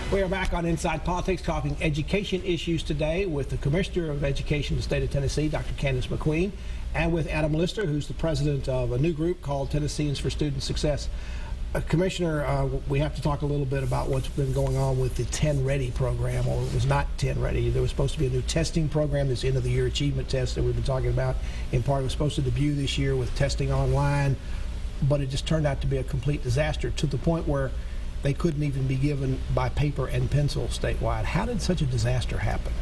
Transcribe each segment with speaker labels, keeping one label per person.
Speaker 1: We are back on Inside Politics talking education issues today with the Commissioner of Education in the state of Tennessee, Dr. Candace McQueen, and with Adam Lister, who's the president of a new group called Tennesseans for Student Success. Commissioner, we have to talk a little bit about what's been going on with the 10 Ready program, or it was not 10 Ready. There was supposed to be a new testing program, this end of the year achievement test that we've been talking about. In part, it was supposed to debut this year with testing online, but it just turned out to be a complete disaster to the point where they couldn't even be given by paper and pencil statewide. How did such a disaster happen?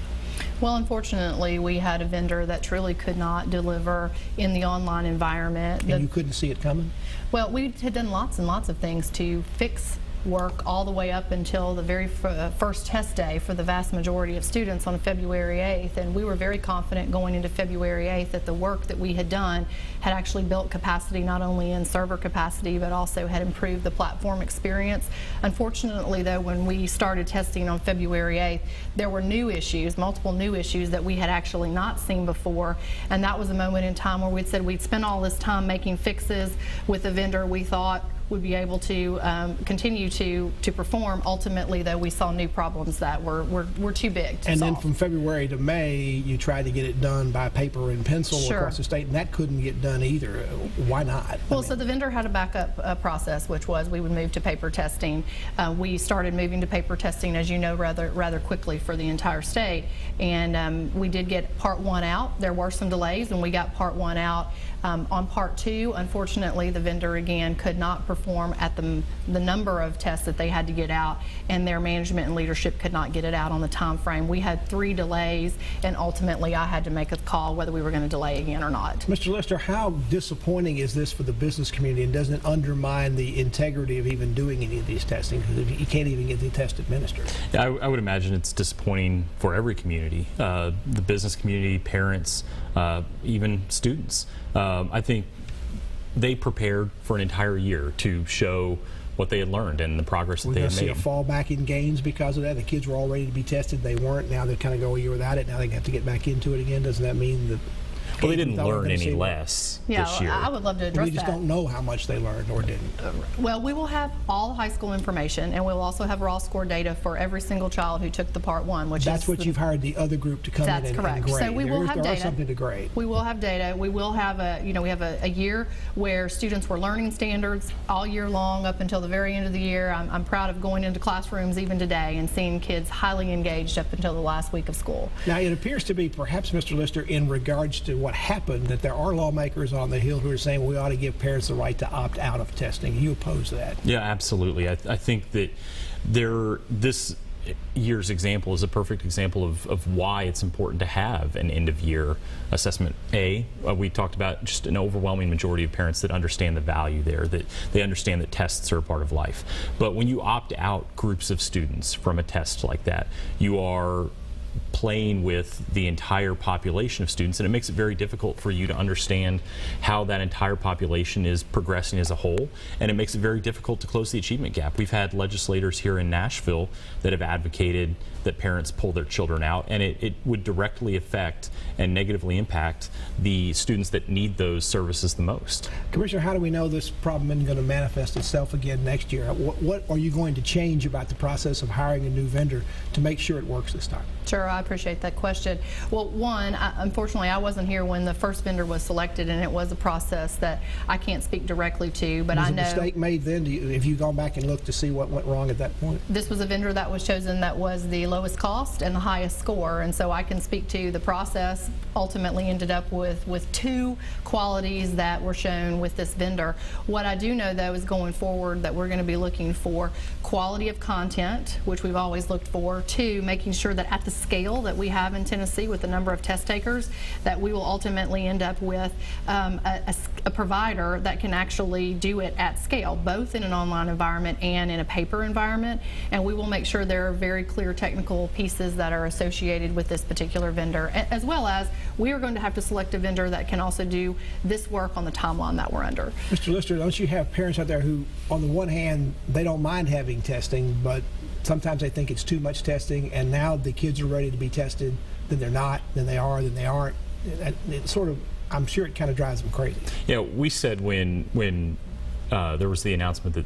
Speaker 2: Well, unfortunately, we had a vendor that truly could not deliver in the online environment.
Speaker 1: And you couldn't see it coming?
Speaker 2: Well, we had done lots and lots of things to fix work all the way up until the very first test day for the vast majority of students on February 8th, and we were very confident going into February 8th that the work that we had done had actually built capacity, not only in server capacity, but also had improved the platform experience. Unfortunately, though, when we started testing on February 8th, there were new issues, multiple new issues that we had actually not seen before, and that was a moment in time where we'd said we'd spent all this time making fixes with a vendor we thought would be able to continue to perform. Ultimately, though, we saw new problems that were too big to
Speaker 1: And
Speaker 2: solve.
Speaker 1: then from February to May, you tried to get it done by paper and pencil
Speaker 2: Sure.
Speaker 1: across the state, and that couldn't get done either. Why not?
Speaker 2: Well, so the vendor had a backup process, which was we would move to paper testing. We started moving to paper testing, as you know, rather quickly for the entire state, and we did get part one out. There were some delays, and we got part one out. On part two, unfortunately, the vendor again could not perform at the number of tests that they had to get out, and their management and leadership could not get it out on the time frame. We had 3 delays, and ultimately I had to make a call whether we were going to delay again or not.
Speaker 1: Mr. Lister, how disappointing is this for the business community, and doesn't it undermine the integrity of even doing any of these testing, because you can't even get the test administered?
Speaker 3: Yeah, I would imagine it's disappointing for every community, the business community, parents, even students. I think they prepared for an entire year to show what they had learned and the progress that they had made.
Speaker 1: We're going to see a fallback in gains because of that. The kids were all ready to be tested. They weren't. Now they kind of go a year without it. Now they have to get back into it again. Doesn't that mean that?
Speaker 3: Well, they didn't learn any less this year.
Speaker 2: I would love to address that.
Speaker 1: We just don't know how much they learned or didn't.
Speaker 2: Well, we will have all high school information, and we'll also have raw score data for every single child who took the part one, which
Speaker 1: That's what you've hired the other group to come in and grade.
Speaker 2: That's correct. So we will have
Speaker 1: there
Speaker 2: data.
Speaker 1: Are something to grade.
Speaker 2: We will have data. We will have we have a year where students were learning standards all year long up until the very end of the year. I'm proud of going into classrooms even today and seeing kids highly engaged up until the last week of school.
Speaker 1: Now, it appears to be, perhaps, Mr. Lister, in regards to what happened, that there are lawmakers on the Hill who are saying we ought to give parents the right to opt out of testing. You oppose that?
Speaker 3: Yeah, absolutely. I think that this year's example is a perfect example of why it's important to have an end-of-year assessment. We talked about just an overwhelming majority of parents that understand the value there, that they understand that tests are a part of life. But when you opt out groups of students from a test like that, you are playing with the entire population of students, and it makes it very difficult for you to understand how that entire population is progressing as a whole, and it makes it very difficult to close the achievement gap. We've had legislators here in Nashville that have advocated that parents pull their children out, and it would directly affect and negatively impact the students that need those services the most.
Speaker 1: Commissioner, how do we know this problem isn't going to manifest itself again next year? What are you going to change about the process of hiring a new vendor to make sure it works this time?
Speaker 2: Sure, I appreciate that question. Well, one, unfortunately, I wasn't here when the first vendor was selected, and it was a process that I can't speak directly to, but I know...
Speaker 1: Was a mistake made then? Have you gone back and looked to see what went wrong at that point?
Speaker 2: This was a vendor that was chosen that was the lowest cost and the highest score, and so I can speak to the process. Ultimately ended up with 2 qualities that were shown with this vendor. What I do know, though, is going forward that we're going to be looking for quality of content, which we've always looked for. 2, making sure that at the scale that we have in Tennessee with the number of test takers, that we will ultimately end up with a provider that can actually do it at scale, both in an online environment and in a paper environment. And we will make sure there are very clear technical pieces that are associated with this particular vendor, as well as we are going to have to select a vendor that can also do this work on the timeline that we're under.
Speaker 1: Mr. Lister, don't you have parents out there who, on the one hand, they don't mind having testing, but sometimes they think it's too much testing, and now the kids are ready to be tested, then they're not, then they are, then they aren't. It sort of, I'm sure it kind of drives them crazy.
Speaker 3: Yeah, we said when there was the announcement that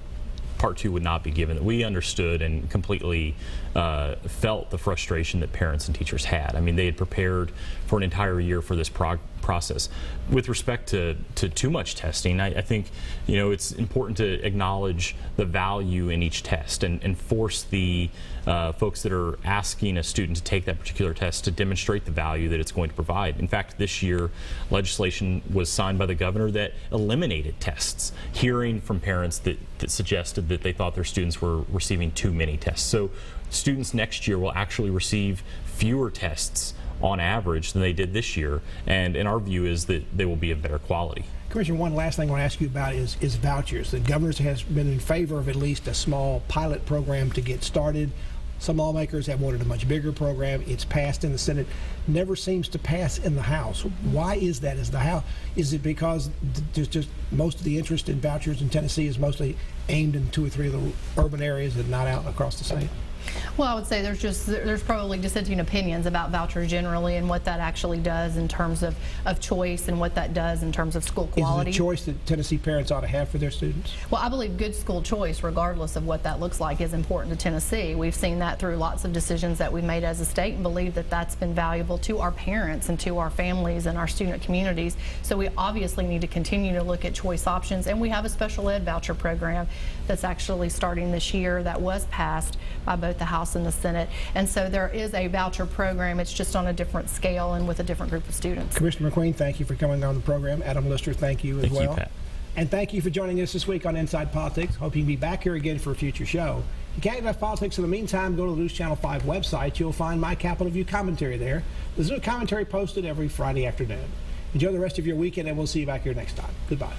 Speaker 3: Part 2 would not be given, that we understood and completely felt the frustration that parents and teachers had. I mean, they had prepared for an entire year for this process. With respect to too much testing, I think, you know, it's important to acknowledge the value in each test and force the folks that are asking a student to take that particular test to demonstrate the value that it's going to provide. In fact, this year, legislation was signed by the governor that eliminated tests, hearing from parents that suggested that they thought their students were receiving too many tests. So students next year will actually receive fewer tests on average than they did this year, and our view is that they will be of better quality.
Speaker 1: Commissioner, one last thing I want to ask you about is vouchers. The governor has been in favor of at least a small pilot program to get started. Some lawmakers have wanted a much bigger program. It's passed in the Senate, never seems to pass in the House. Why is that? Is it because there's just most of the interest in vouchers in Tennessee is mostly aimed in 2 or 3 of the urban areas and not out across the state?
Speaker 2: Well, I would say there's probably dissenting opinions about vouchers generally and what that actually does in terms of choice and what that does in terms of school quality.
Speaker 1: Is it a choice that Tennessee parents ought to have for their students?
Speaker 2: Well, I believe good school choice, regardless of what that looks like, is important to Tennessee. We've seen that through lots of decisions that we've made as a state and believe that that's been valuable to our parents and to our families and our student communities. So we obviously need to continue to look at choice options, and we have a special ed voucher program that's actually starting this year that was passed by both the House and the Senate. And so there is a voucher program. It's just on a different scale and with a different group of students.
Speaker 1: Commissioner McQueen, thank you for coming on the program. Adam Lister, thank you as well.
Speaker 3: Thank you, Pat.
Speaker 1: And thank you for joining us this week on Inside Politics. Hope you can be back here again for a future show. If you can't get enough politics in the meantime, go to the News Channel 5 website. You'll find my Capitol View commentary there. There's a commentary posted every Friday afternoon. Enjoy the rest of your weekend, and we'll see you back here next time. Goodbye.